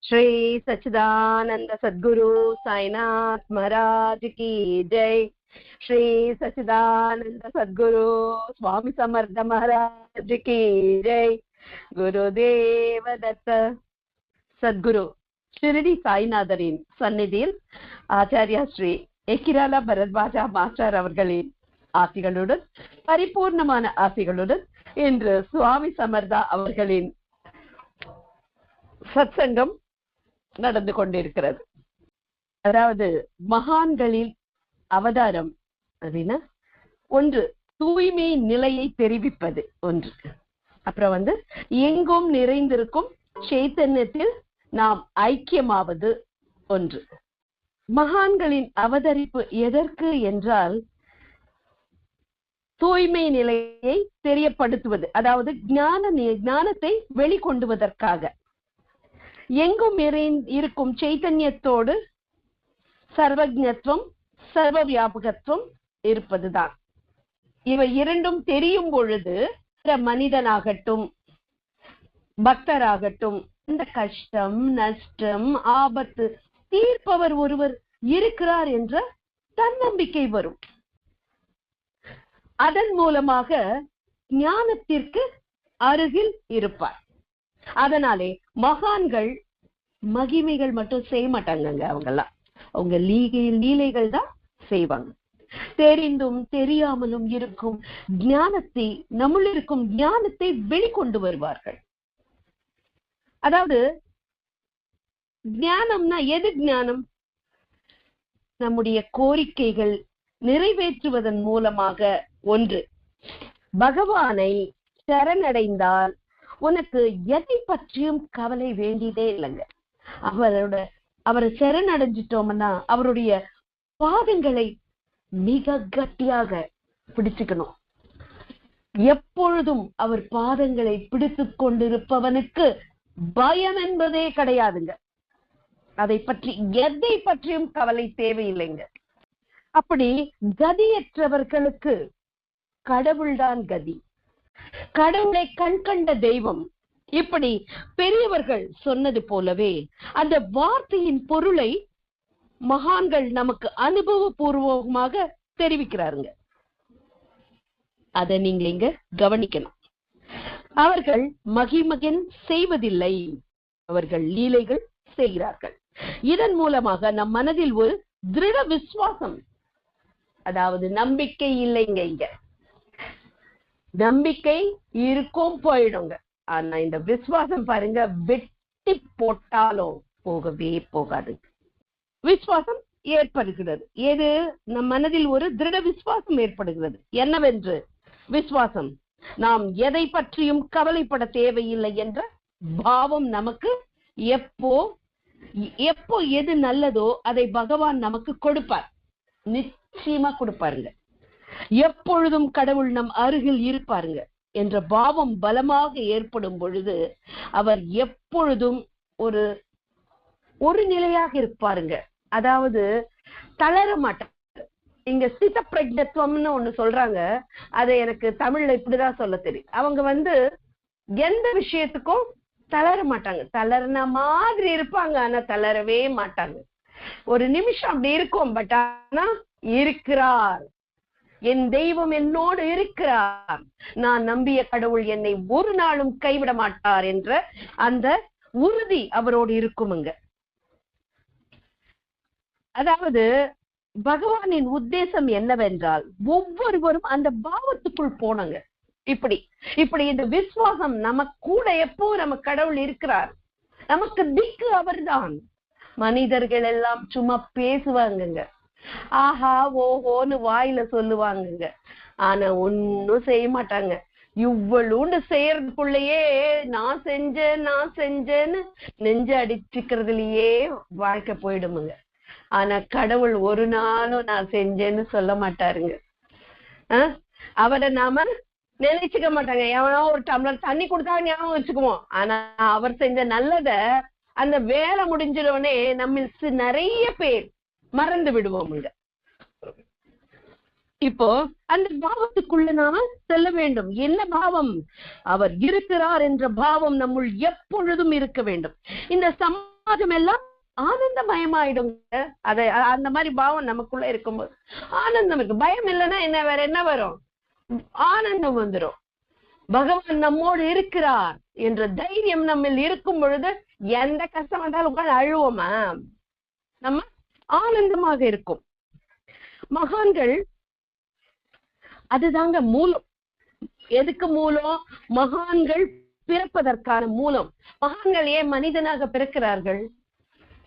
श्री सच्चिदानंद सद्गुरु साईनाथ महाराज की जय। श्री सच्चिदानंद सद्गुरु स्वामी समर्थ महाराज की जय। गुरुदेव दत्त सद्गुरु शिरडी साईनाथரின் சந்நிதியில் ஆச்சாரியா ஸ்ரீ எக்கிராலா பரத்வாஜா மாஸ்டர் அவர்களின் ஆசிகளுடன் பரிபூர்ணமான ஆசிகளுடன் இன்று சுவாமி சமர்தா அவர்களின் சத்சங்கம் நடந்து கொண்டிருக்கிறது. அதாவது மகான்களின் அவதாரம் அப்படின்னா ஒன்று தூய்மை நிலையை தெரிவிப்பது ஒன்று, அப்புறம் எங்கும் நிறைந்திருக்கும் சைத்தன்யத்தில் நாம் ஐக்கியமாவது ஒன்று. மகான்களின் அவதரிப்பு எதற்கு என்றால் தூய்மை நிலையை தெரியப்படுத்துவது, அதாவது ஞானத்தை வெளிக்கொண்டுவதற்காக. எங்கும் இருக்கும் சைத்தன்யத்தோடு சர்வஜத்துவம் சர்வ வியாபகத்துவம் இருப்பதுதான். இவை இரண்டும் தெரியும் பொழுது மனிதனாகட்டும் பக்தராகட்டும் இந்த கஷ்டம் நஷ்டம் ஆபத்து தீர்ப்பவர் ஒருவர் இருக்கிறார் என்ற தன்னம்பிக்கை வரும். அதன் மூலமாக ஞானத்திற்கு அருகில் இருப்பார். அதனாலே மகான்கள் மகிமைகள் மட்டும் செய்ய மாட்டாங்க, அவங்க லீலைகள் தான் செய்வாங்க. தெரிந்தும் தெரியாமலும் இருக்கும் ஞானத்தை, நம்முள் இருக்கும் ஞானத்தை வெளிக்கொண்டு வருவார்கள். அதாவது ஞானம்னா எது ஞானம்? நம்முடைய கோரிக்கைகள் நிறைவேற்றுவதன் மூலமாக ஒன்று. பகவானை சரணடைந்தால் உனக்கு எதை பற்றியும் கவலை வேண்டியதே இல்லைங்க. அவரை சரணடைஞ்சிட்டோம்னா அவருடைய பாதங்களை மிக கட்டியாக பிடிச்சுக்கணும். எப்பொழுதும் அவர் பாதங்களை பிடித்து கொண்டிருப்பவனுக்கு பயம் என்பதே கிடையாதுங்க. அதை பற்றி எதை பற்றியும் கவலை தேவையில்லைங்க. அப்படி கதியற்றவர்களுக்கு கடவுள்தான் கதி, கடவுளை கண்கண்ட தெய்வம். இப்படி பெரியவர்கள் சொன்னது போலவே அந்த வார்த்தையின் பொருளை மகான்கள் நமக்கு அனுபவபூர்வமாக தெரிவிக்கிறாருங்க. அதை நீங்க இங்க கவனிக்கணும். அவர்கள் மகிமகன் செய்வதில்லை, அவர்கள் லீலைகள் செய்கிறார்கள். இதன் மூலமாக நம் மனதில் ஒரு திருட விசுவாசம், அதாவது நம்பிக்கை இல்லைங்க. இங்க நம்பிக்கை இருக்கும் போயிடுங்க, ஆனா இந்த விசுவாசம் பாருங்க, வெட்டி போட்டாலும் போகவே போகாது. விசுவாசம் ஏற்படுகிறது. ஏது? நம் மனதில் ஒரு திருட விசுவாசம் ஏற்படுகிறது. என்னவென்று? விசுவாசம் நாம் எதை பற்றியும் கவலைப்பட தேவையில்லை என்ற பாவம் நமக்கு எப்போ எது நல்லதோ அதை பகவான் நமக்கு கொடுப்பார், நிச்சயமா கொடுப்பாருங்க. எப்பொழுதும் கடவுள் நம் அருகில் இருப்பாருங்க என்ற பாவம் பலமாக ஏற்படும் பொழுது அவர் எப்பொழுதும் ஒரு நிலையாக இருப்பாருங்க. அதாவது தளர மாட்டார். இங்க ஸ்தித பிரஜத்துவம்னு ஒண்ணு சொல்றாங்க, அதை எனக்கு தமிழ்ல இப்படிதான் சொல்ல தெரியும். அவங்க எந்த விஷயத்துக்கும் தளர மாட்டாங்க. தளர்ன மாதிரி இருப்பாங்க, ஆனா தளரவே மாட்டாங்க. ஒரு நிமிஷம் அப்படி இருக்கும், பட் ஆனா இருக்கிறார், என் தெய்வம் என்னோடு இருக்கிறார், நான் நம்பிய கடவுள் என்னை ஒரு நாளும் கைவிட மாட்டார் என்ற அந்த உறுதி அவரோடு இருக்குமுங்க. அதாவது பகவானின் உத்தேசம் என்னவென்றால் ஒவ்வொருவரும் அந்த பாவத்துக்குள் போனங்க. இப்படி இந்த விசுவாசம் நமக்கு கூட எப்போ நம்ம கடவுள் இருக்கிறார், நமக்கு திக்கு அவர்தான். மனிதர்கள் எல்லாம் சும்மா பேசுவாங்கங்க, ஆஹா ஓஹோன்னு வாயில சொல்லுவாங்கங்க, ஆனா ஒன்னும் செய்ய மாட்டாங்க. இவ்வளவுண்டு செய்யறதுக்குள்ளேயே நான் செஞ்சேன்னு நெஞ்ச அடிச்சுக்கிறதுலயே வாழ்க்கை போயிடுமுங்க. ஆனா கடவுள் ஒரு நாளும் நான் செஞ்சேன்னு சொல்ல மாட்டாருங்க. அவரை நாம நினைச்சுக்க மாட்டாங்க. எவனோ ஒரு டம்ளர் தண்ணி கொடுத்தா ஞாபகம் வச்சுக்குவோம், ஆனா அவர் செஞ்ச நல்லத அந்த வேலை முடிஞ்சிடவுடனே நம்ம நிறைய பேர் மறந்து விடுவோமுங்க. இப்போ அந்த பாவத்துக்குள்ள நாம செல்ல வேண்டும். என்ன பாவம்? அவர் இருக்கிறார் என்ற பாவம் நம்முள் எப்பொழுதும் இருக்க வேண்டும். இந்த சமாஜம் எல்லாம் ஆனந்தமயமாயிடுங்க. அதை அந்த மாதிரி பாவம் நமக்குள்ள இருக்கும்போது ஆனந்தம் இருக்கு. பயம் இல்லைன்னா என்ன, வேற என்ன வரும்? ஆனந்தம் வந்துடும். பகவான் நம்மோடு இருக்கிறார் என்ற தைரியம் நம்ம இருக்கும் பொழுது எந்த கஷ்டம் வந்தாலும் உட்காந்து அழுவோமா? நம்ம ஆனந்தமாக இருக்கும். மகான்கள் அதுதாங்க மூலம். எதுக்கு மூலம்? மகான்கள் பிறப்பதற்கான மூலம். மகான்கள் ஏன் மனிதனாக பிறக்கிறார்கள்?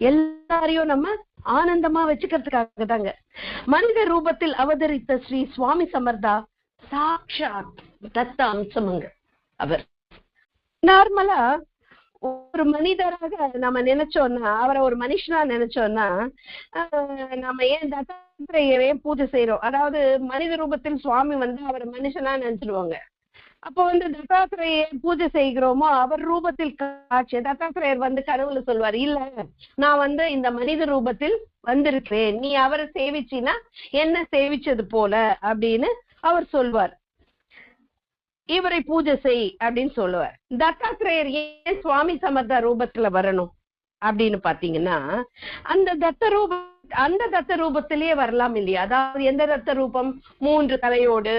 எல்லாரையும் நம்ம ஆனந்தமா வச்சுக்கிறதுக்காக தாங்க. மனித ரூபத்தில் அவதரித்த ஸ்ரீ சுவாமி சமர்த்தா சாட்சாத் தத்த அம்சமுங்க. அவர் நார்மலா ஒரு மனிதராக நம்ம நினைச்சோம்னா, அவரை ஒரு மனுஷனா நினைச்சோம்னா, நம்ம ஏன் தத்தாத்திரேயரை பூஜை செய்யறோம்? அதாவது மனித ரூபத்தில் சுவாமி அவரை மனுஷனா நினைச்சிடுவாங்க. அப்போ தத்தாத்திரேய பூஜை செய்கிறோமோ, அவர் ரூபத்தில் காட்சி. தத்தாத்திரேயர் கனவுல சொல்வார், இல்ல நான் இந்த மனித ரூபத்தில் வந்திருக்கிறேன், நீ அவரை சேவிச்சினா என்ன சேவிச்சது போல அப்படின்னு அவர் சொல்வார். இவரை பூஜை செய் அப்படின்னு சொல்லுவார். தத்தாத்திரேயர் ஏன் சுவாமி சமர்த்தா ரூபத்துல வரணும் அப்படின்னு பாத்தீங்கன்னா, அந்த தத்த ரூபத்திலேயே வரலாம் இல்லையா? அதாவது எந்த தத்த ரூபம்? 3 தலையோடு,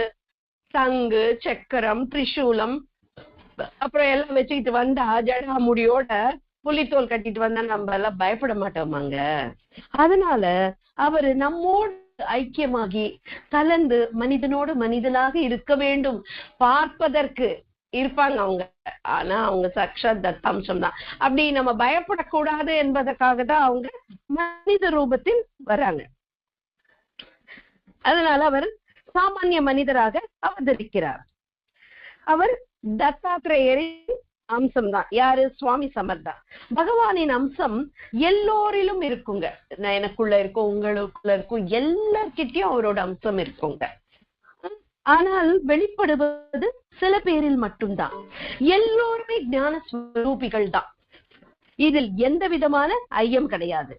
சங்கு, சக்கரம், திரிசூலம், அப்புறம் எல்லாம் வச்சுக்கிட்டு வந்தா, ஜடா முடியோட புலித்தோல் கட்டிட்டு வந்தா நம்ம எல்லாம் பயப்பட மாட்டோமாங்க? அதனால அவரு நம்மோடு ஐக்கியமாகி கலந்து மனிதனோடு மனிதனாக இருக்க வேண்டும். பார்ப்பதற்கு இருப்பாங்க அவங்க, ஆனா அவங்க சாட்சாத் தத்தாம்சம் தான். அப்படி நம்ம பயப்படக்கூடாது என்பதற்காக தான் அவங்க மனித ரூபத்தில் வராங்க. அதனால அவர் சாமானிய மனிதராக அவதரிக்கிறார். அவர் தத்தாத்திரேயரின் அம்சம் தான். யாரு? சுவாமி சமர்த்தா. பகவானின் அம்சம் எல்லோரிலும் இருக்குங்க. எனக்குள்ள இருக்கும், உங்களுக்குள்ள இருக்கும், எல்லார்கிட்டயும் அவரோட அம்சம் இருக்குங்க. ஆனால் வெளிப்படுவது சில பேரில் மட்டும்தான். எல்லோருமே ஞான ஸ்வரூபிகள் தான். இதில் எந்த விதமான ஐயம் கிடையாது.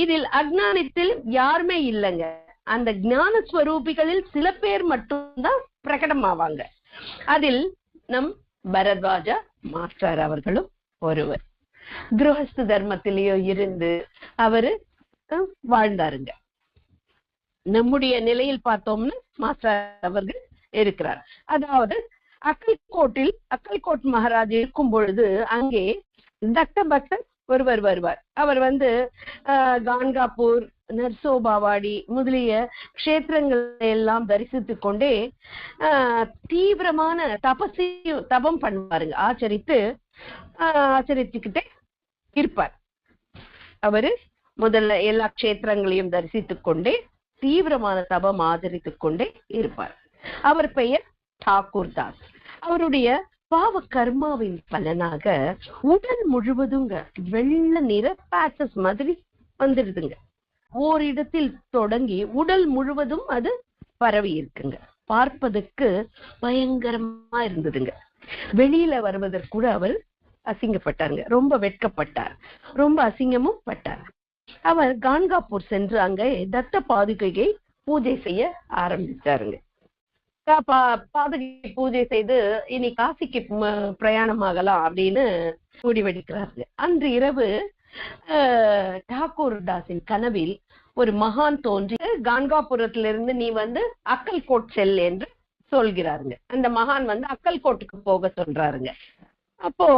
இதில் அஜ்ஞானத்தில் யாருமே இல்லைங்க. அந்த ஞான ஸ்வரூபிகளில் சில பேர் மட்டும்தான் பிரகடமாவாங்க. அதில் நம் பரத்வாஜா மாஸ்டர் அவர்களும் ஒருவர். கிரகஸ்த தர்மத்திலேயோ இருந்து அவரு வாழ்ந்தாருங்க. நம்முடைய நிலையில் பார்த்தோம்னா மாஸ்டர் அவர்கள் இருக்கிறார். அதாவது அக்கல்கோட் மகாராஜ் இருக்கும் பொழுது அங்கே தத்த பக்தர் ஒருவர் வருவார். அவர் கான்காப்பூர், நர்சோபாவாடி முதலிய கஷேத்திரங்களை எல்லாம் தரிசித்து கொண்டே தீவிரமான தபம் பண்ணுவாருங்க. ஆச்சரிச்சுக்கிட்டே இருப்பார். அவரு முதல்ல எல்லா கஷேத்திரங்களையும் தரிசித்துக் கொண்டே தீவிரமான தபம் ஆதரித்துக் கொண்டே இருப்பார். அவர் பெயர் டாக்கூர் தாஸ். அவருடைய பாவ கர்மாவின் பலனாக உடல் முழுவதுங்க வெள்ள நிற பேச்சஸ் மாதிரி வந்துடுதுங்க. ஓரிடத்தில் தொடங்கி உடல் முழுவதும் அது பரவி இருக்குங்க. பார்ப்பதற்கு பயங்கரமா இருந்ததுங்க. வெளியில வருவதற்கு கூட அவர் அசிங்கப்பட்டாருங்க. ரொம்ப வெட்கப்பட்டார், ரொம்ப அசிங்கமும் பட்டார். அவர் கான்காப்பூர் சென்று அங்கே தத்த பாதுகையை பூஜை செய்ய ஆரம்பிச்சாருங்க. பாதுகை பூஜை செய்து இனி காசிக்கு பிரயாணமாகலாம் அப்படின்னு முடிவெடுக்கிறாரு. அன்று இரவு டாக்கூர் தாஸின் கனவில் ஒரு மகான் தோன்றி கான்காபுரத்திலிருந்து நீ அக்கல்கோட் செல் என்று சொல்கிறாருங்க. அந்த மகான் அக்கல்கோட்டுக்கு போக சொல்றாருங்க. அப்போ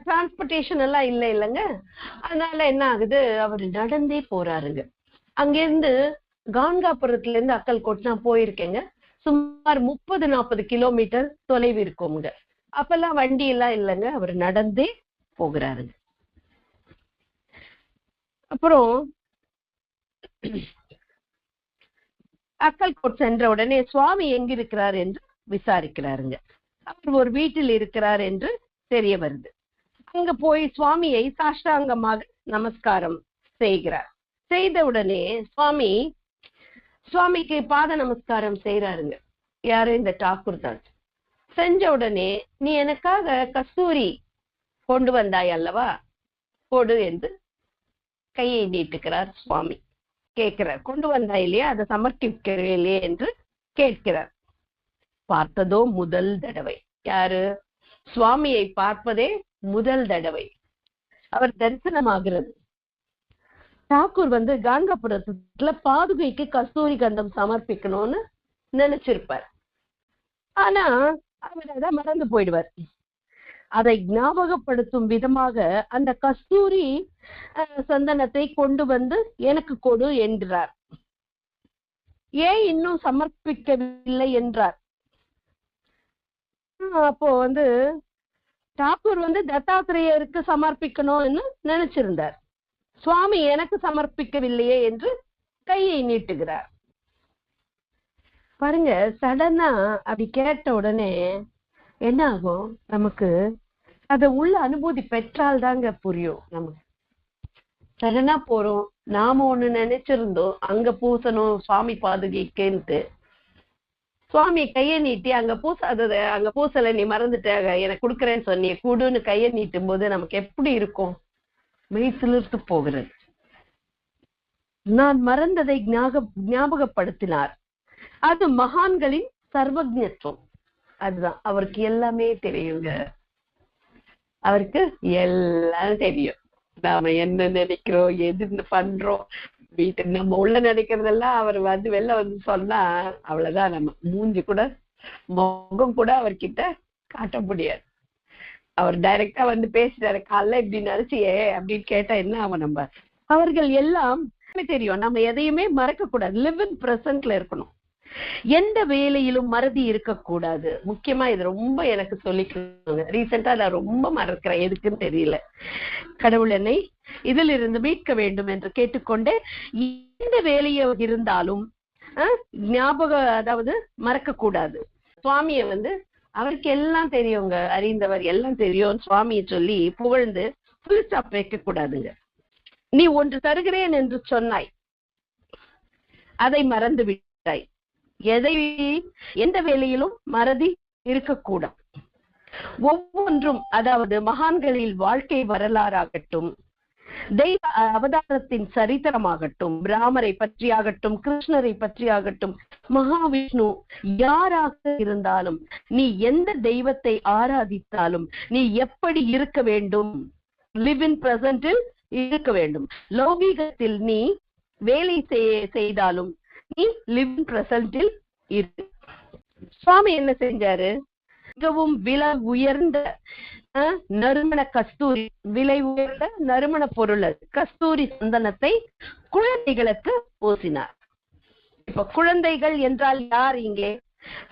டிரான்ஸ்போர்டேஷன் எல்லாம் இல்லைங்க. அதனால என்ன ஆகுது, அவர் நடந்தே போறாருங்க. அங்கிருந்து கான்காபுரத்துல இருந்து அக்கல்கோட் நான் போயிருக்கேங்க, சுமார் 30-40 கிலோமீட்டர் தொலைவு இருக்குங்க. அப்பெல்லாம் வண்டி எல்லாம் இல்லைங்க, அவர் நடந்தே போகிறாருங்க. அப்புறம் அக்கல்கோட் சென்ற உடனே சுவாமி எங்க இருக்கிறார் என்று விசாரிக்கிறாருங்க. அவர் ஒரு வீட்டில் இருக்கிறார் என்று தெரிய வருது. அங்க போய் சுவாமியை சாஷ்டாங்கமாக நமஸ்காரம் செய்கிறார். செய்த உடனே சுவாமிக்கு பாத நமஸ்காரம் செய்யறாருங்க. யாரு? இந்த டாக்கூர் தாஸ். செஞ்ச உடனே நீ எனக்காக கஸ்தூரி கொண்டு வந்தாய் அல்லவா, கொடு என்று கையை நீட்டுக்கிறார் சுவாமி. கேட்கிறார், கொண்டு வந்தாய் இல்லையா, அதை சமர்ப்பிக்கிறே இல்லையே என்று கேட்கிறார். பார்த்ததோ முதல் தடவை. யாரு? சுவாமியை பார்ப்பதே முதல் தடவை. அவர் தரிசனமாகிறது. தாக்கூர் கான்காபுரத்துல பாதுகைக்கு கஸ்தூரி கந்தம் சமர்ப்பிக்கணும்னு நினைச்சிருப்பார். ஆனா அவர் அதை மறந்து போயிடுவார். அதை ஞாபகப்படுத்தும் விதமாக அந்த கஸ்தூரி சந்தனத்தை கொண்டு எனக்கு கொடு என்றார். ஏன் இன்னும் சமர்ப்பிக்கவில்லை என்றார். அப்போ தாக்கூர் தத்தாத்திரேயருக்கு சமர்ப்பிக்கணும்னு நினைச்சிருந்தார். சுவாமி எனக்கு சமர்ப்பிக்கவில்லையே என்று கையை நீட்டுகிறார். பாருங்க, சடனா அப்படி கேட்ட உடனே என்ன ஆகும், நமக்கு அத உள்ள அனுபூதி பெற்றால் தாங்க புரியும். நமக்கு சடனா போறோம், நாம ஒண்ணு நினைச்சிருந்தோம் அங்க பூசணும் சுவாமி பாதுகைக்குன்ட்டு, சுவாமி கையை நீட்டி அங்க அங்க பூசல, நீ மறந்துட்ட, எனக்கு கொடுக்குறேன்னு சொன்னிய கூடுன்னு கையை நீட்டும் போது நமக்கு எப்படி இருக்கும்? மெய் சிலிர்த்து போகிறது. நான் மறந்ததை ஞாபகப்படுத்தினார். அது மகான்களின் சர்வஜத்துவம். அதுதான், அவருக்கு எல்லாமே தெரியுங்க. அவருக்கு எல்லாம் தெரியும். நாம என்ன நினைக்கிறோம், எது பண்றோம், வீட்டுக்கு நம்ம உள்ள நினைக்கிறதெல்லாம் அவர் வெளில சொன்னா அவ்வளவுதான். நம்ம மூஞ்சி கூட முகம் கூட அவர்கிட்ட காட்ட முடியாது. அவர் டைரக்டா பேசிட்டாரு, காலைல இப்படி நினைச்சியே அப்படின்னு கேட்டா என்ன ஆகும்? நம்ம அவர்கள் எல்லாம் தெரியும். நம்ம எதையுமே மறக்க கூடாது. லிவ் இன் பிரசன்ட்ல இருக்கணும். எந்த வேலையிலும் மறதி இருக்கக்கூடாது. முக்கியமா இது ரொம்ப எனக்கு சொல்லிக்கணும். ரீசெண்டா நான் ரொம்ப மறக்கிறேன், எதுக்குன்னு தெரியல. கடவுள் என்னை இதில் இருந்து மீட்க வேண்டும் என்று கேட்டுக்கொண்டே எந்த வேலையை இருந்தாலும் ஞாபகம் மறக்க கூடாது. சுவாமிய அவருக்கு எல்லாம் தெரியுங்க, அறிந்தவர், எல்லாம் தெரியும் சுவாமியை சொல்லி புகழ்ந்து ஃபுல் ஸ்டாப் வைக்க கூடாதுங்க. நீ ஒன்று தருகிறேன் என்று சொன்னாய், அதை மறந்து விட்டாய். எந்த வேலையிலும் மறதி இருக்கக்கூடாது. ஒவ்வொன்றும், அதாவது மகான்களில் வாழ்க்கை வரலாறாகட்டும், தெய்வ அவதாரத்தின் சரித்திரமாகட்டும், பிராமரை பற்றியாகட்டும், கிருஷ்ணரை பற்றியாகட்டும், மகாவிஷ்ணு யாராக இருந்தாலும், நீ எந்த தெய்வத்தை ஆராதித்தாலும் நீ எப்படி இருக்க வேண்டும்? லிவ் இன் பிரசன்டில் இருக்க வேண்டும். லௌகீகத்தில் நீ வேலை செய்தாலும் நீ லிவ் இன் பிரசன்டில் இரு. சுவாமி என்ன செஞ்சாரு? மிகவும் விலை உயர்ந்த நறுமண கஸ்தூரி, விலை உயர்ந்த நறுமண பொருள் கஸ்தூரி சந்தனத்தை குழந்தைகளுக்கு பூசினார். இப்ப குழந்தைகள் என்றால் யார்? இங்கே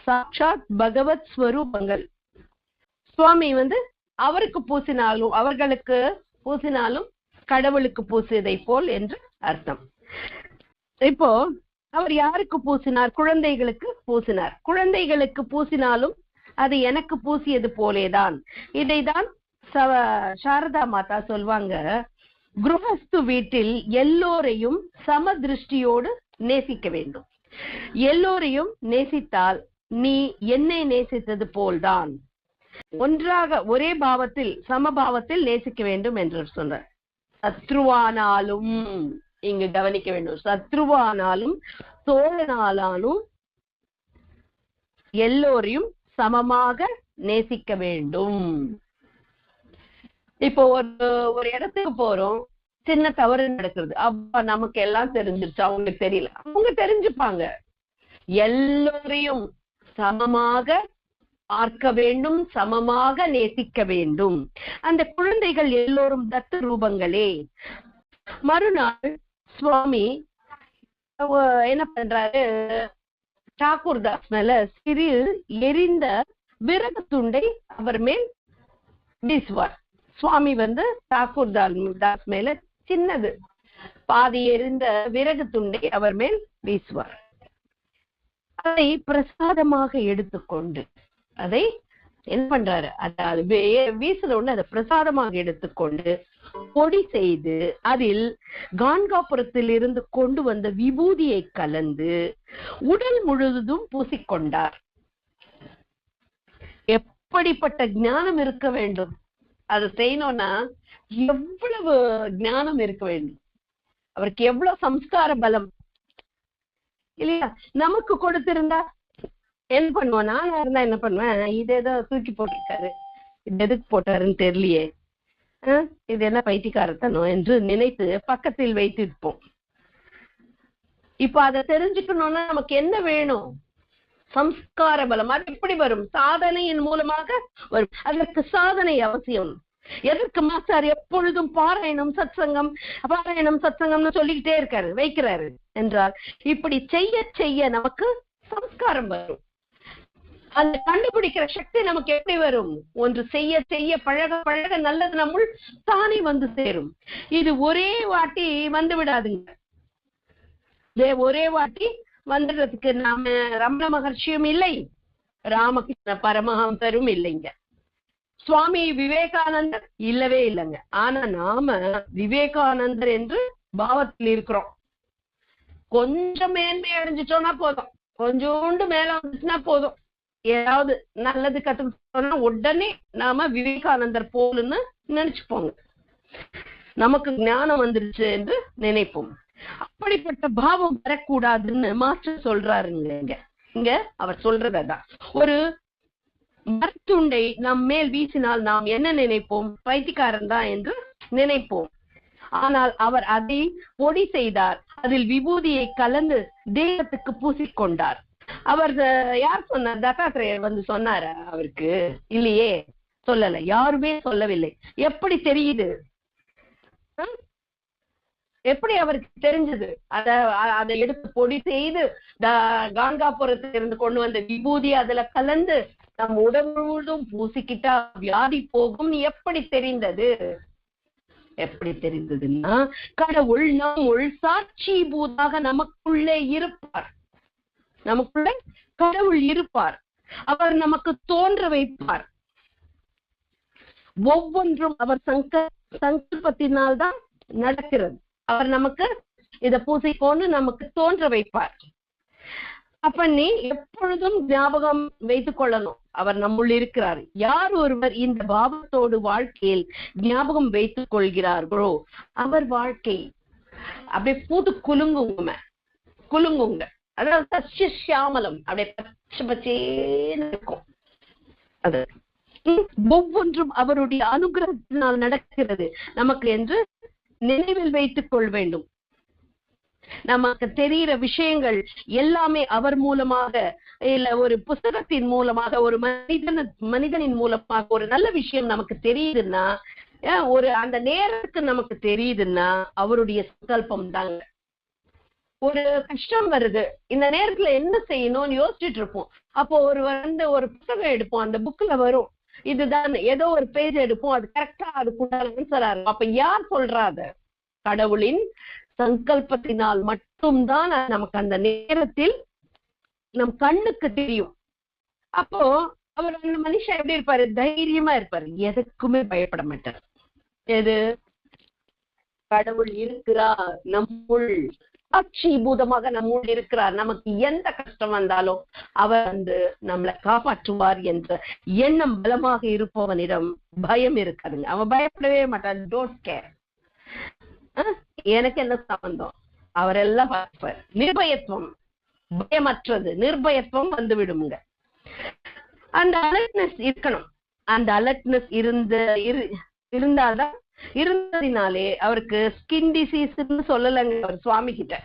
சாட்சாத் பகவத் ஸ்வரூபங்கள். சுவாமி அவருக்கு பூசினாலும், அவர்களுக்கு பூசினாலும் கடவுளுக்கு பூசியதை போல் என்று அர்த்தம். இப்போ அவர் யாருக்கு பூசினார்? குழந்தைகளுக்கு பூசினார். குழந்தைகளுக்கு பூசினாலும் அது எனக்கு பூசியது போலேதான். இதைதான் சாரதா மாதா சொல்வாங்க, குருஹஸ்து வீட்டில் எல்லோரையும் சம திருஷ்டியோடு நேசிக்க வேண்டும். எல்லோரையும் நேசித்தால் நீ என்னை நேசித்தது போல்தான். ஒன்றாக ஒரே பாவத்தில் சமபாவத்தில் நேசிக்க வேண்டும் என்று சொன்னார். சத்ருவானாலும், இங்கு கவனிக்க வேண்டும், சத்ருவானாலும் தோழனாலும் எல்லோரையும் சமமாக நேசிக்க வேண்டும். இப்போ ஒரு இடத்துக்கு போறோம், சின்ன தவறு நடக்கிறது, அப்ப நமக்கு எல்லாம் தெரிஞ்சிருச்சு, அவங்களுக்கு தெரியல, அவங்க தெரிஞ்சுப்பாங்க. எல்லோரையும் சமமாக பார்க்க வேண்டும், சமமாக நேசிக்க வேண்டும். அந்த குழந்தைகள் எல்லோரும் தத்து ரூபங்களே. மறுநாள் சுவாமி என்ன பண்றாரு? டாக்கூர் தாஸ் மேல சிறு எரிந்த விறகு துண்டை அவர் மேல் வீசுவார். சுவாமி டாக்கூர் தாஸ் மேல சின்னது பாதி எரிந்த விறகு துண்டை அவர் மேல் வீசுவார். அதை பிரசாதமாக எடுத்துக்கொண்டு, அதை என்ன பண்றாரு, அதாவது வீசுன உடனே அதை பிரசாதமாக எடுத்துக்கொண்டு பொடி செய்து அதில் கான்காபுரத்தில் இருந்து கொண்டு வந்த விபூதியை கலந்து உடல் முழுவதும் பூசிக்கொண்டார். எப்படிப்பட்ட ஞானம் இருக்க வேண்டும்? அதை செய்யணும்னா எவ்வளவு ஞானம் இருக்க வேண்டும், அவருக்கு எவ்வளவு சம்ஸ்கார பலம் இல்லையா? நமக்கு கொடுத்திருந்தா என்ன பண்ணுவோம்? நான் இருந்தா என்ன பண்ணுவேன், இது ஏதோ தூக்கி போட்டிருக்காரு, இது எதுக்கு போட்டாருன்னு தெரியலையே, இது என்ன பைத்தியக்காரத்தனம் என்று நினைத்து பக்கத்தில் வைத்திருப்போம். இப்ப அதை தெரிஞ்சுக்கணும்னா நமக்கு என்ன வேணும்? சம்ஸ்கார பலம். அது எப்படி வரும்? சாதனையின் மூலமாக வரும். அதற்கு சாதனை அவசியம். எதற்கு மாஸ்டர் எப்பொழுதும் பாராயணம் சத்சங்கம்னு சொல்லிக்கிட்டே இருக்காரு, வைக்கிறாரு என்றால் இப்படி செய்ய செய்ய நமக்கு சம்ஸ்காரம் வரும். அந்த கண்டுபிடிக்கிற சக்தி நமக்கு எப்படி வரும்? ஒன்று செய்ய செய்ய பழக பழக நல்லது நம்முள் தானே வந்து சேரும். இது ஒரே வாட்டி வந்து விடாதுங்க. ஒரே வாட்டி வந்துடுறதுக்கு நாம ரமண மகர்ஷியும் இல்லை, ராமகிருஷ்ண பரமஹம்சரும் இல்லைங்க, சுவாமி விவேகானந்தர் இல்லவே இல்லைங்க. ஆனா நாம விவேகானந்தர் என்று பாவத்தில் இருக்கிறோம். கொஞ்சம் மேன்மை அடைஞ்சிட்டோம்னா போதும், கொஞ்சோண்டு மேல வந்துச்சுன்னா போதும், ஏதாவது நல்லது கத்துக்கிட்டோம்னா உடனே நாம விவேகானந்தர் போலுன்னு நினைச்சுப்போங்க, நமக்கு ஞானம் வந்துருச்சு என்று நினைப்போம். அப்படிப்பட்ட பாவம் வரக்கூடாதுன்னு மாஸ்டர் சொல்றாருங்க. இங்க அவர் சொல்றதான், ஒரு மரத்துண்டை நம் மேல் வீசினால் நாம் என்ன நினைப்போம்? பைத்தியக்காரன் தான் என்று நினைப்போம். ஆனால் அவர் அதை பொடி செய்தார், அதில் விபூதியை கலந்து தேகத்துக்கு பூசிக்கொண்டார். அவர் யார் சொன்னார்? தத்தாத்திரேயர் வந்து சொன்னாரா அவருக்கு? இல்லையே, சொல்லல, யாருமே சொல்லவில்லை. எப்படி தெரியுது? எப்படி அவருக்கு தெரிஞ்சது? அதை எடுத்து பொடி செய்து காங்காபுரத்துல இருந்து கொண்டு வந்த விபூதி அதுல கலந்து நம் உடல் முழுவதும் பூசிக்கிட்டா வியாதி போகும். எப்படி தெரிந்தது? எப்படி தெரிந்ததுன்னா, கடவுள் நம்முள் சாட்சி பூதாக நமக்குள்ளே இருப்பார். நமக்குள்ளே கடவுள் இருப்பார். அவர் நமக்கு தோன்ற வைப்பார். ஒவ்வொன்றும் அவர் சங்கல்பத்தினால்தான் நடக்கிறது. அவர் நமக்கு இத பூசிக்கொண்டு நமக்கு தோன்ற வைப்பார். அப்ப நீ எப்பொழுதும் ஞாபகம் வைத்துக் கொள்ளணும், அவர் நம்முள் இருக்கிறார். யார் ஒருவர் இந்த பாவத்தோடு வாழ்க்கையில் ஞாபகம் வைத்துக் கொள்கிறார்களோ அவர் வாழ்க்கை அப்படியே பூத்து குலுங்குங்க. அதாவது சசியாமலம், அப்படியே பச்சை பச்சேன்னு இருக்கும். அது ஒவ்வொன்றும் அவருடைய அனுகிரகத்தினால் நடக்கிறது நமக்கு என்று நினைவில் வைத்துக் கொள்ள வேண்டும். நமக்கு தெரிகிற விஷயங்கள் எல்லாமே அவர் மூலமாக, இல்ல ஒரு புத்தகத்தின் மூலமாக, ஒரு மனிதனின் மூலமாக ஒரு நல்ல விஷயம் நமக்கு தெரியுதுன்னா, ஒரு அந்த நேரத்துக்கு நமக்கு தெரியுதுன்னா அவருடைய சங்கல்பம் தாங்க. ஒரு கஷ்டம் வருது, இந்த நேரத்துல என்ன செய்யணும்னு யோசிச்சுட்டு இருப்போம். அப்போ ஒரு புத்தகம் எடுப்போம், அந்த புக்ல வரும் இதுதான், ஏதோ ஒரு பேஜ் எடுப்போம், அது கரெக்டா அதுக்குள்ள ஆன்சரா இருக்கும். அப்ப யார் சொல்றாத? கடவுளின் சங்கல்பத்தினால் மட்டும்தான் நமக்கு அந்த நேரத்தில் நம் கண்ணுக்கு தெரியும். அப்போ அவர் அந்த மனுஷன் எப்படி இருப்பாரு? தைரியமா இருப்பாரு, எதுக்குமே பயப்பட மாட்டார். எது? கடவுள் இருக்கிறார் நம்முள், சாட்சிபூதமாக நம்முள் இருக்கிறார். நமக்கு எந்த கஷ்டம் வந்தாலும் அவர் வந்து நம்மளை காப்பாற்றுவார் என்ற எண்ணம் பலமாக இருப்பவனிடம் பயம் இருக்காதுங்க. அவன் பயப்படவே மாட்டான். டோன்ட் கேர், எனக்கு என்ன சம்பந்தம், அவரெல்லாம் பார்ப்பார். நிர்பயத்துவம், பயமற்றது, நிர்பயத்துவம் வந்து விடுங்க. அந்த அலர்ட்னஸ் இருக்கணும். அந்த அலர்ட்னஸ் இருந்தாதான், இருந்ததினாலே அவருக்கு ஸ்கின் டிசீஸ்ன்னு சொல்லலைங்க. அவர் சுவாமி கிட்ட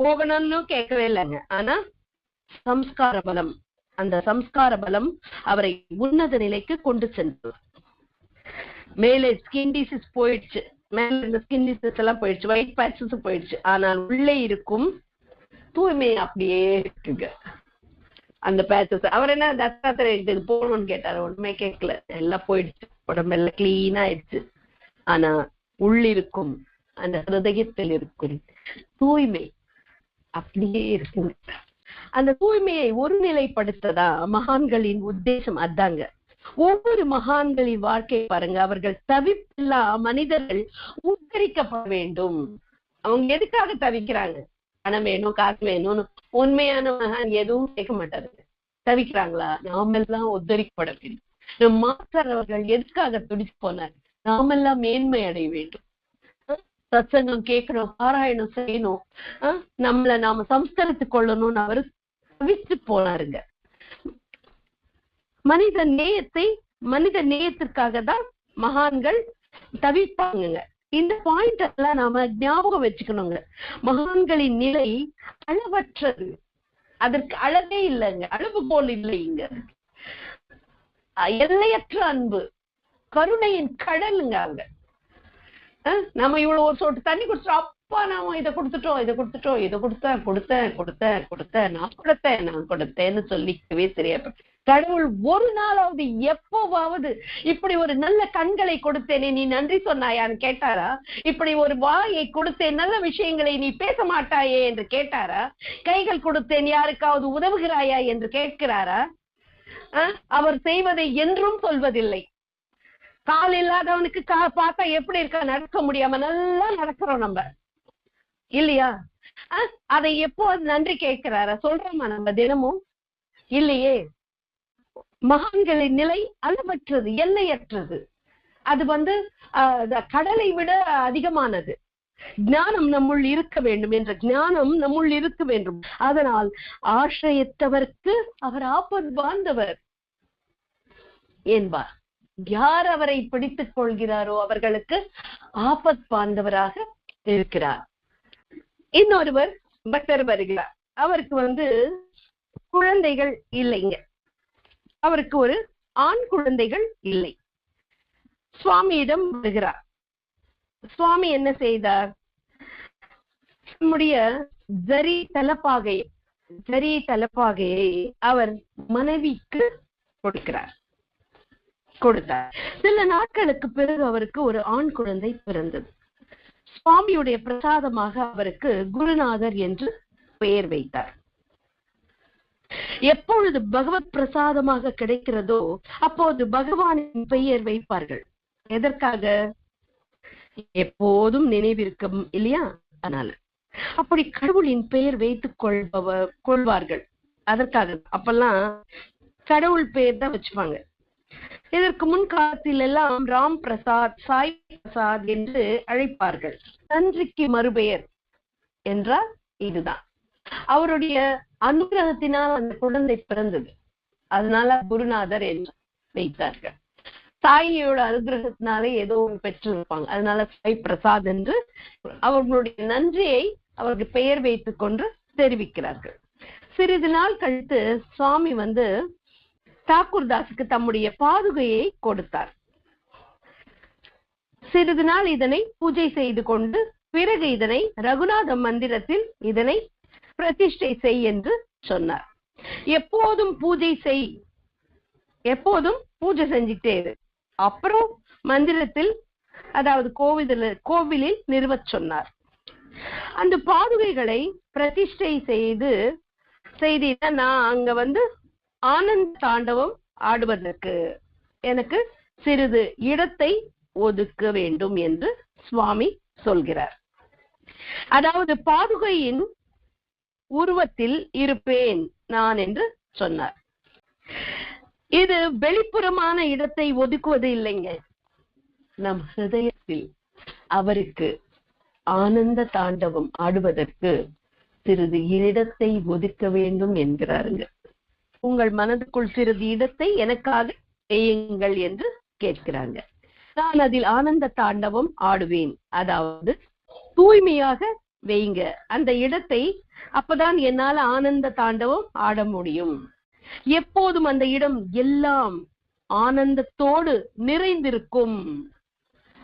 போகணும்னு கேட்கவே இல்லைங்க. ஆனா சம்ஸ்கார பலம், அந்த சம்ஸ்கார பலம் அவரை உன்னத நிலைக்கு கொண்டு சென்று, மேலே ஸ்கின் டிசீஸ் போயிடுச்சு, மேல இந்த ஸ்கின் டிசீஸ் எல்லாம் போயிடுச்சு, ஒயிட் பேட்சஸ் போயிடுச்சு, ஆனால் உள்ளே இருக்கும் தூய்மை அப்படியே இருக்குங்க. அந்த பேச்சஸ் அவர் என்ன தத்தாத்திரேயர் போகணும்னு கேட்டாரு, ஒண்ணுமே கேட்கல, எல்லாம் போயிடுச்சு, உடம்பெல்லாம் கிளீனா ஆயிடுச்சு. ஆனா உள்ளிருக்கும் அந்த ஹிருதயத்தில் இருக்கும் தூய்மை அப்படியே இருக்குங்க. அந்த தூய்மையை ஒருநிலைப்படுத்ததா மகான்களின் உத்தேசம். அதாங்க ஒவ்வொரு மகான்களின் வாழ்க்கை பாருங்க. அவர்கள் தவிப்பில்லா மனிதர்கள் உத்தரிக்கப்பட வேண்டும். அவங்க எதுக்காக தவிக்கிறாங்க? பணம் வேணும், காசு வேணும்னு. உண்மையான மகான் எதுவும் கேட்க மாட்டாரு. தவிக்கிறாங்களா? நாமெல்லாம் உத்தரிக்கப்பட வேண்டும். மாஸ்டர் அவர்கள் எதுக்காக துடிச்சு போனார்? நாமெல்லாம் மேன்மை அடைய வேண்டும், சத்சங்கம் கேட்கணும், பாராயணம் செய்யணும், நாம சம்ஸ்கரித்து கொள்ளணும்னு அவரு தவிச்சு போனாருங்க. மனித நேயத்திற்காக தான் மகான்கள் தவிப்பாங்க. இந்த பாயிண்ட் எல்லாம் நாம ஞாபகம் வச்சுக்கணுங்க. மகான்களின் நிலை அளவற்றது, அதற்கு அளவே இல்லைங்க, அளவுகோல் இல்லைங்க. எல்லையற்ற அன்பு, கருணையின் கடலுங்க அங்க. நம்ம இவ்வளவு ஒரு சொட்டு தண்ணி குடிச்சோம், அப்பா நாம இதை கொடுத்துட்டோம், இதை கொடுத்துட்டோம், இதை கொடுத்தேன், நான் கொடுத்தேன்னு சொல்லிக்கவே சரியா. கடவுள் ஒரு நாளாவது எப்போவாவது இப்படி ஒரு நல்ல கண்களை கொடுத்தேனே நீ நன்றி சொன்னாயான்னு கேட்டாரா? இப்படி ஒரு வாயை கொடுத்தேன் நல்ல விஷயங்களை நீ பேச மாட்டாயே என்று கேட்டாரா? கைகள் கொடுத்தேன் யாருக்காவது உதவுகிறாயா என்று கேட்கிறாரா? அவர் செய்வதை என்றும் சொல்வதில்லை. கால் இல்லாதவனுக்கு பார்த்தா எப்படி இருக்கா, நடக்க முடியாம நல்லா நடக்கிறோம் நம்ம இல்லையா? அதை எப்போ நன்றி கேட்கிறாரா? சொல்றோமா நம்ம தினமும்? இல்லையே. மகான்களின் நிலை அளவற்றது, எல்லையற்றது. அது கடலை விட அதிகமானது. ஞானம் நம்முள் இருக்க வேண்டும் என்ற ஞானம் நம்முள் இருக்க வேண்டும். அதனால் ஆசிரியத்தவருக்கு அவர் ஆபத் பாந்தவர் என்பார். யார் அவரை பிடித்துக் கொள்கிறாரோ அவர்களுக்கு ஆபத் பாந்தவராக இருக்கிறார். இன்னொருவர் பக்தர் வருகிறார். அவருக்கு குழந்தைகள் இல்லைங்க. அவருக்கு ஒரு ஆண் குழந்தைகள் இல்லை. சுவாமியிடம் வருகிறார். சுவாமி என்ன செய்தார்? நம்முடைய ஜரி தலப்பாகையை அவர் மனைவிக்கு கொடுத்தார். சில நாட்களுக்கு பிறகு அவருக்கு ஒரு ஆண் குழந்தை பிறந்தது. சுவாமியுடைய பிரசாதமாக அவருக்கு குருநாதர் என்று பெயர் வைத்தார். எப்பொழுது பகவத் பிரசாதமாக கிடைக்கிறதோ அப்போது பகவானின் பெயர் வைப்பார்கள். எதற்காக? எப்போதும் நினைவிருக்கும் இல்லையா? அதனால அப்படி கடவுளின் பெயர் வைத்துக் கொள்வார்கள். அதற்காக அப்பெல்லாம் கடவுள் பெயர் தான் வச்சுப்பாங்க. இதற்கு முன் காலத்தில் எல்லாம் ராம் பிரசாத், சாய் பிரசாத் என்று அழைப்பார்கள். நன்றிக்கு மறுபெயர் என்றால் இதுதான். அவருடைய அனுகிரகத்தினால் அந்த குழந்தை பிறந்தது, அதனால குருநாதர் என்று வைத்தார்கள். சாயியோட அனுகிரகத்தினாலே ஏதோ பெற்றிருப்பாங்க, அதனால சாய் பிரசாத் என்று அவர்களுடைய நன்றியை அவர்கள் பெயர் வைத்துக் கொண்டு தெரிவிக்கிறார்கள். சிறிது நாள் கழித்து சுவாமி தாக்கூர்தாஸுக்கு தம்முடைய பாதுகையை கொடுத்தார். சிறிது நாள் இதனை பூஜை செய்து கொண்டு பிறகு இதனை ரகுநாத மந்திரத்தில் இதனை பிரதிஷ்டை செய் என்று சொன்னார். எப்போதும் பூஜை செஞ்சுட்டே இரு. அப்புறம் மந்திரத்தில், அதாவது கோவிலில் நிறுவச் சொன்னார். அந்த பாதுகைகளை பிரதிஷ்டை செய்து நான் அங்க ஆனந்த தாண்டவம் ஆடுவதற்கு எனக்கு சிறிது இடத்தை ஒதுக்க வேண்டும் என்று சுவாமி சொல்கிறார். அதாவது பாதுகையின் உருவத்தில் இருப்பேன் நான் என்று சொன்னார். இது வெளிப்புறமான இடத்தை ஒதுக்குவது இல்லைங்க. நம் ஹிருதயத்தில் அவருக்கு ஆனந்த தாண்டவம் ஆடுவதற்கு சிறிது இடத்தை ஒதுக்க வேண்டும் என்கிறாருங்க. உங்கள் மனதுக்குள் சிறிது இடத்தை எனக்காக செய்யுங்கள் என்று கேட்கிறாங்க. நான் அதில் ஆனந்த தாண்டவம் ஆடுவேன். அதாவது தூய்மையாக வைங்க அந்த இடத்தை, அப்பதான் என்னால ஆனந்த தாண்டவம் ஆட முடியும். எப்போதும் அந்த இடம் எல்லாம் ஆனந்தத்தோடு நிறைந்திருக்கும்.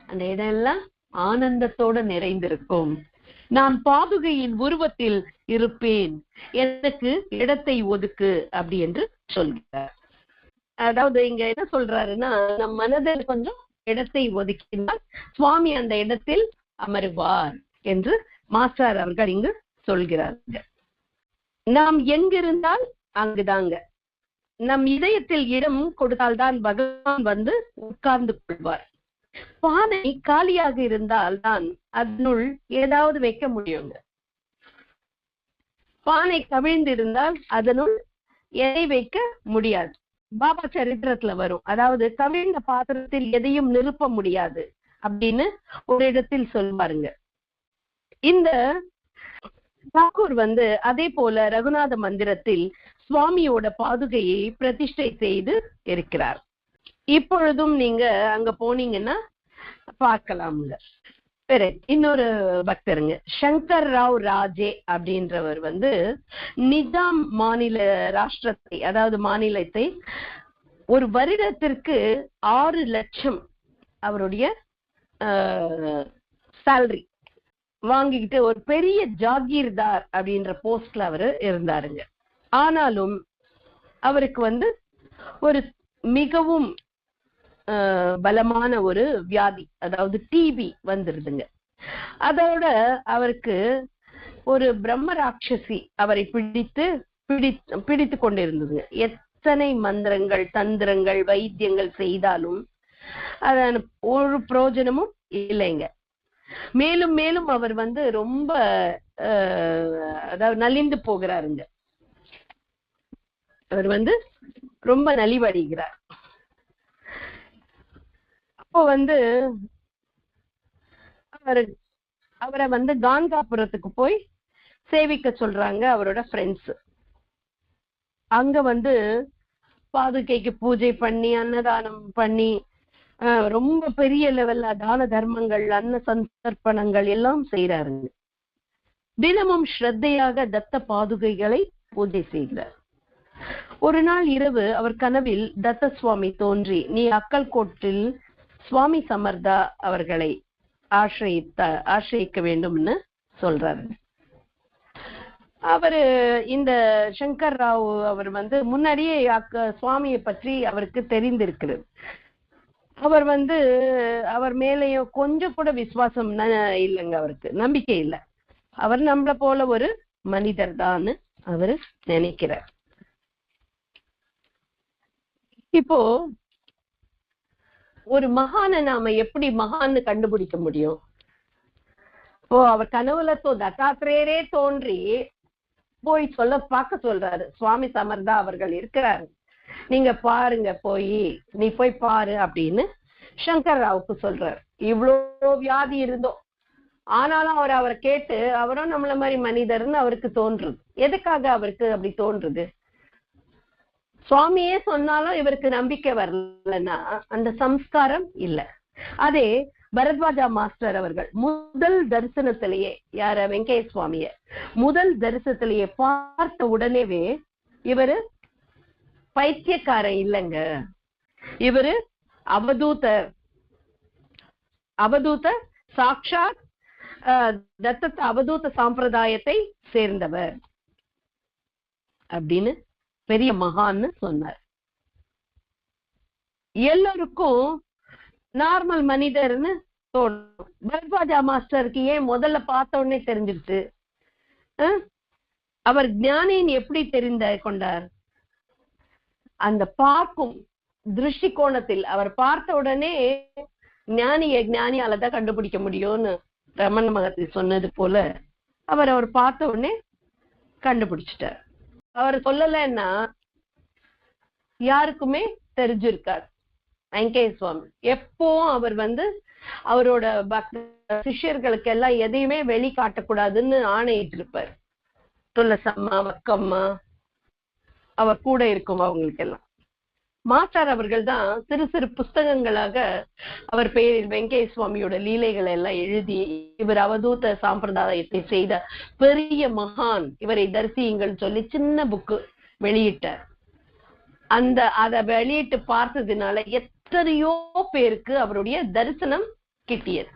அந்த இடம் எல்லாம் ஆனந்தத்தோடு நிறைந்திருக்கும். நான் பாதுகையின் உருவத்தில் இருப்பேன், எனக்கு இடத்தை ஒதுக்கு அப்படி என்று சொல்கிறார். அதாவது இங்க என்ன சொல்றாருன்னா, நம் மனதில் கொஞ்சம் இடத்தை ஒதுக்கினால் சுவாமி அந்த இடத்தில் அமருவார் என்று மாஸ்டர் அவர்கள் இங்கு சொல்கிறார்கள். நாம் எங்கிருந்தால் அங்குதாங்க. நம் இதயத்தில் இடம் கொடுத்தால்தான் பகவான் உட்கார்ந்து கொள்வார். பானை காலியாக இருந்தால் தான் அதனுள் ஏதாவது வைக்க முடியுங்க. பானை கவிழ்ந்திருந்தால் அதனுள் எதை வைக்க முடியாது. பாபா சரித்திரத்துல வரும், அதாவது கவிழ்ந்த பாத்திரத்தில் எதையும் நிரப்ப முடியாது அப்படின்னு ஒரு இடத்தில் சொல்வாருங்க. இந்த தாக்கூர் அதே போல ரகுநாத மந்திரத்தில் சுவாமியோட பாதுகையை பிரதிஷ்டை செய்து இருக்கிறார். இப்பொழுதும் நீங்க அங்க போனீங்கன்னா பார்க்கலாம்ங்க. வேற இன்னொரு பக்தருங்க, சங்கர் ராவ் ராஜே அப்படின்றவர் நிஜாம் மாநில ராஷ்டிரத்தை, அதாவது மாநிலத்தை ஒரு வருடத்திற்கு 6 லட்சம் அவருடைய சேலரி வாங்கிக்கிட்டு ஒரு பெரிய ஜாகீர்தார் அப்படின்ற போஸ்ட்ல அவரு இருந்தாருங்க. ஆனாலும் அவருக்கு ஒரு மிகவும் பலமான ஒரு வியாதி, அதாவது டிபி வந்துருதுங்க. அதோட அவருக்கு ஒரு பிரம்ம ராட்சசி அவரை பிடித்து கொண்டிருந்ததுங்க. எத்தனை மந்திரங்கள், தந்திரங்கள், வைத்தியங்கள் செய்தாலும் அதன் ஒரு பிரயோஜனமும் இல்லைங்க. மேலும் மேலும் அவர் ரொம்ப அதாவது நலிந்து போகிறாருங்க. அவர் ரொம்ப நலிவடைகிறார். அப்போ அவரை கான்காபுரத்துக்கு போய் சேவிக்க சொல்றாங்க அவரோட ஃப்ரெண்ட்ஸ். அங்க பாதுகைக்கு பூஜை பண்ணி அன்னதானம் பண்ணி ரொம்ப பெரிய லெவல்ல தான தர்மங்கள், அன்ன சந்தர்ப்பணங்கள் எல்லாம் செய்யறாருங்க. தினமும் ஸ்ரத்தையாக தத்த பாதுகைகளை பூஜை செய்கிறார். ஒரு நாள் இரவு அவர் கனவில் தத்த சுவாமி தோன்றி, நீ அக்கல்கோட்டில் சுவாமி சமர்தா அவர்களை ஆசிரியிக்க வேண்டும்னு சொல்றாரு. அவரு இந்த சங்கர் ராவ் அவர் முன்னாடியே சுவாமியை பற்றி அவருக்கு தெரிந்திருக்கிறது. அவர் அவர் மேலேயும் கொஞ்சம் கூட விசுவாசம் இல்லைங்க, அவருக்கு நம்பிக்கை இல்லை. அவர் நம்மள போல ஒரு மனிதர் தான் அவரு நினைக்கிறார். இப்போ ஒரு மகானை நாம எப்படி மகான்னு கண்டுபிடிக்க முடியும்? இப்போ அவர் கனவுல தத்தாத்திரேயரே தோன்றி போய் பார்க்க சொல்றாரு, சுவாமி சமர்தா அவர்கள் இருக்கிறாரு, நீங்க பாருங்க, நீ போய் பாரு அப்படின்னு சங்கர் ராவுக்கு சொல்றாரு. இவ்வளோ வியாதி இருந்தோம், ஆனாலும் அவரை கேட்டு அவரும் நம்மள மாதிரி மனிதர்னு அவருக்கு தோன்றுது. எதுக்காக அவருக்கு அப்படி தோன்றுது? சுவாமியே சொன்னாலும் இவருக்கு நம்பிக்கை வரலன்னா அந்த சம்ஸ்காரம் இல்லை. அதே பரத்வாஜா மாஸ்டர் அவர்கள் முதல் தரிசனத்திலேயே வெங்கைய சுவாமிய முதல் தரிசனத்திலேயே பார்த்த உடனேவே இவரு பைத்தியக்காரன் இல்லைங்க, இவரு அவதூத சாட்சாத் தத்த அவதூத சாம்பிரதாயத்தை சேர்ந்தவர் அப்படின்னு பெரிய மகான்னு சொன்னார். எல்லாருக்கும் நார்மல் மனிதர்னு தோணும். பரத்வாஜா மாஸ்டருக்கு ஏன் முதல்ல பார்த்த உடனே தெரிஞ்சிருச்சு? அவர் ஞானின்னு எப்படி கொண்டார்? அந்த பார்க்கும் திருஷ்டி கோணத்தில் அவர் பார்த்த உடனே ஞானியாலதான் கண்டுபிடிக்க முடியும்னு ரமண மகர்ஷி சொன்னது போல அவர் பார்த்த உடனே கண்டுபிடிச்சிட்டார். அவர் சொல்லலைன்னா யாருக்குமே தெரிஞ்சிருக்கார். வெங்கைய சுவாமி எப்பவும் அவர் அவரோட சிஷ்யர்களுக்கு எல்லாம் எதையுமே வெளிக்காட்டக்கூடாதுன்னு ஆணையிட்டு இருப்பார். துளசம்மா, வக்கம்மா அவர் கூட இருக்கும் அவங்களுக்கு எல்லாம். மாஸ்டர் அவர்கள் தான் சிறு சிறு புஸ்தகங்களாக அவர் பெயரில் வெங்கைய சுவாமியோட லீலைகளை எல்லாம் எழுதி, இவர் அவதூத சாம்பிரதாயத்தை செய்த பெரிய மகான், இவரை தரிசியுங்கள் சொல்லி சின்ன புக்கு வெளியிட்டார். அதை வெளியிட்டு பார்த்ததுனால எத்தனையோ பேருக்கு அவருடைய தரிசனம் கிட்டியது.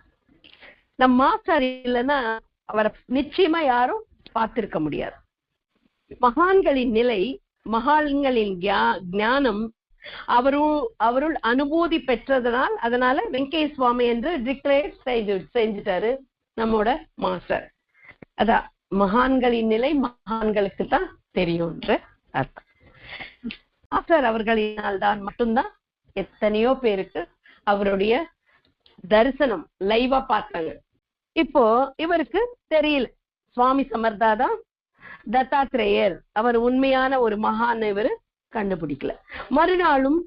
நம் மாஸ்டர் இல்லைன்னா அவரை நிச்சயமா யாரும் பார்த்திருக்க முடியாது. மகான்களின் நிலை, மகான்களின் ஞானம் அவருள் அனுபூதி பெற்றதனால், அதனால வெங்கைய சுவாமி என்று டிக்ளேர் செஞ்சுட்டாரு நம்மோட மாஸ்டர். அதான் மகான்களின் நிலை மகான்களுக்கு தான் தெரியும்ன்ற அர்த்தம். மாஸ்டர் அவர்களினால் தான் மட்டும்தான் எத்தனையோ பேருக்கு அவருடைய தரிசனம் லைவா பார்த்தாங்க. இப்போ இவருக்கு தெரியல சுவாமி சமர்தா தான் தத்தாத்திரேயர், அவர் உண்மையான ஒரு மகான் இவரு கண்டுபிடிக்கல. மறுநாளும்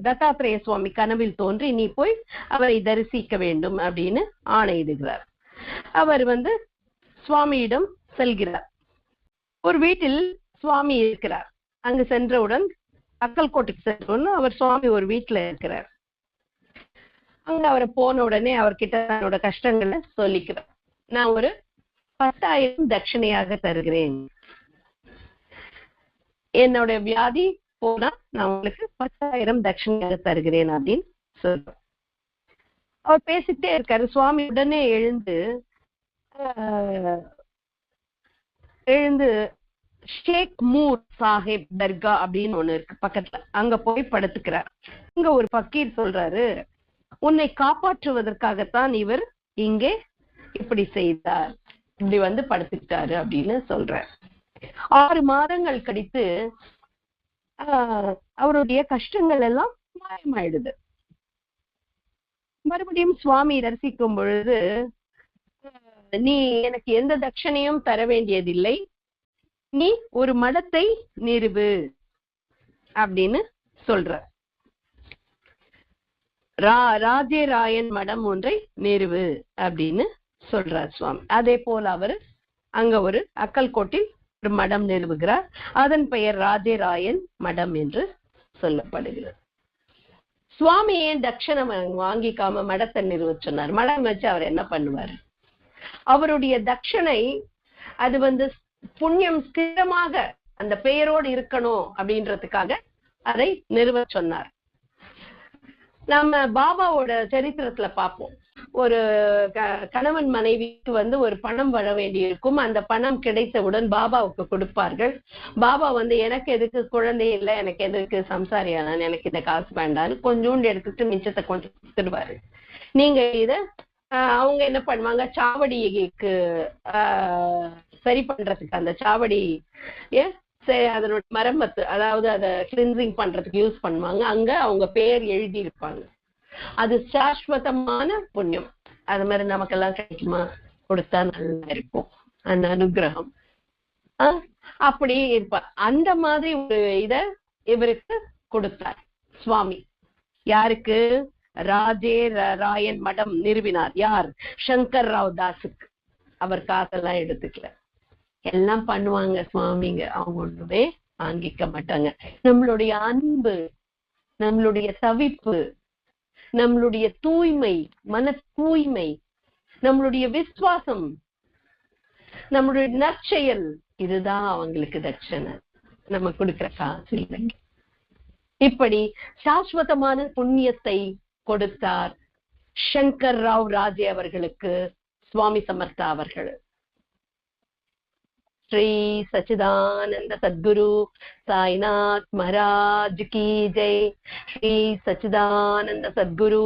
தத்தாத்திரேய சுவாமி கனவில் தோன்றி, நீ போய் அவரை தரிசிக்க வேண்டும் அப்படின்னு ஆணையிடுகிறார். அவர் சுவாமியிடம் செல்கிறார். ஒரு வீட்டில் சுவாமி இருக்கிறார். அங்கு சென்றவுடன் அக்கல்கோட்டுக்கு சென்றோன்னு அவர் சுவாமி ஒரு வீட்டுல இருக்கிறார். அங்க அவரை போன உடனே அவர்கிட்ட தன்னோட கஷ்டங்களை சொல்லிக்கிறார். நான் ஒரு 10,000 தட்சணையாக தருகிறேன், என்னோட வியாதி போனா நான் உங்களுக்கு 10,000 தட்சணையாக தருகிறேன் அப்படின்னு சொல்றேன். அவர் பேசிட்டே இருக்காரு. சுவாமி உடனே எழுந்து ஷேக் மூர் சாஹிப் தர்கா அப்படின்னு ஒண்ணு இருக்கு பக்கத்துல, அங்க போய் படுத்துக்கிறார். அங்க ஒரு பக்கீர் சொல்றாரு, உன்னை காப்பாற்றுவதற்காகத்தான் இவர் இங்கே இப்படி செய்தார், இப்படி வந்து படுத்துக்கிட்டாரு அப்படின்னு சொல்றார். 6 மாதங்கள் கழித்து அவருடைய கஷ்டங்கள் எல்லாம் மாயமாயிடுது. மறுபடியும் சுவாமி தரிசிக்கும் பொழுது, நீ எனக்கு எந்த தட்சணையும் தர வேண்டியதில்லை, நீ ஒரு மடத்தை நிறுவு அப்படின்னு சொல்ற. ராஜே ராயன் மடம் ஒன்றை நிறுவு அப்படின்னு சொல்றார் சுவாமி. அதே போல அவர் அங்க ஒரு அக்கல்கோட்டில் ஒரு மடம் நிறுவுகிறார். அதன் பெயர் ராஜே ராயன் மடம் என்று சொல்லப்படுகிறது. சுவாமி ஏன் தட்சணம் வாங்கிக்காம மடத்தை நிறுவ சொன்னார்? மடம் வச்சு அவர் என்ன பண்ணுவார்? அவருடைய தட்சணை அது வந்து புண்ணியம் ஸ்திரமாக அந்த பெயரோடு இருக்கணும் அப்படின்றதுக்காக அதை நிறுவ சொன்னார். நம்ம பாபாவோட சரித்திரத்துல பார்ப்போம், ஒரு கணவன் மனைவிக்கு வந்து ஒரு பணம் வர வேண்டி இருக்கும். அந்த பணம் கிடைத்தவுடன் பாபாவுக்கு கொடுப்பார்கள். பாபா வந்து எனக்கு எதுக்கு குழந்தை இல்லை, எனக்கு எதுக்கு சம்சாரியான, எனக்கு இந்த காசு வேண்டான்னு கொஞ்சோண்டு எடுத்துட்டு மிச்சத்தை கொஞ்சம் கொடுத்துடுவாரு. நீங்க இத அவங்க என்ன பண்ணுவாங்க, சாவடிக்கு சரி பண்றதுக்கு, அந்த சாவடி அதனோட மரம்மத்து, அதாவது அதை கிளீன்சிங் பண்றதுக்கு யூஸ் பண்ணுவாங்க. அங்க அவங்க பேர் எழுதி இருப்பாங்க. அது சாஸ்வதமான புண்ணியம். அது மாதிரி நமக்கெல்லாம் கிடைக்குமா? கொடுத்தா நல்லா இருக்கும் அந்த அனுகிரகம். அப்படி இருப்பார். அந்த மாதிரி ஒரு இத இவருக்கு கொடுத்தார் சுவாமி. யாருக்கு? ராஜே ராயன் மடம் நிறுவினார். யார்? சங்கர் ராவ் தாஸுக்கு. அவர் காசெல்லாம் எடுத்துக்கல, எல்லாம் பண்ணுவாங்க சுவாமிங்க, அவங்க ஒண்ணுமே வாங்கிக்க மாட்டாங்க. நம்மளுடைய அன்பு, நம்மளுடைய தவிப்பு, நம்மளுடைய தூய்மை, மன தூய்மை, நம்மளுடைய விசுவாசம், நம்மளுடைய நற்செயல், இதுதான் அவங்களுக்கு தட்சணை. நம்ம கொடுக்கிற காசு இல்லை. இப்படி சாஸ்வதமான புண்ணியத்தை கொடுத்தார் சங்கர் ராவ் ராஜே அவர்களுக்கு சுவாமி சமர்த்தா அவர்கள். श्री सच्चिदानंद सद्गुरु साईनाथ महाराज की जय। श्री सच्चिदानंद सद्गुरु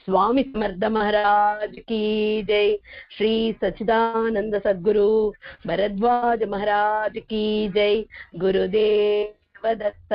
स्वामी समर्थ महाराज की जय। श्री सच्चिदानंद सद्गुरु भरद्वाज महाराज की जय। गुरुदेव दत्त।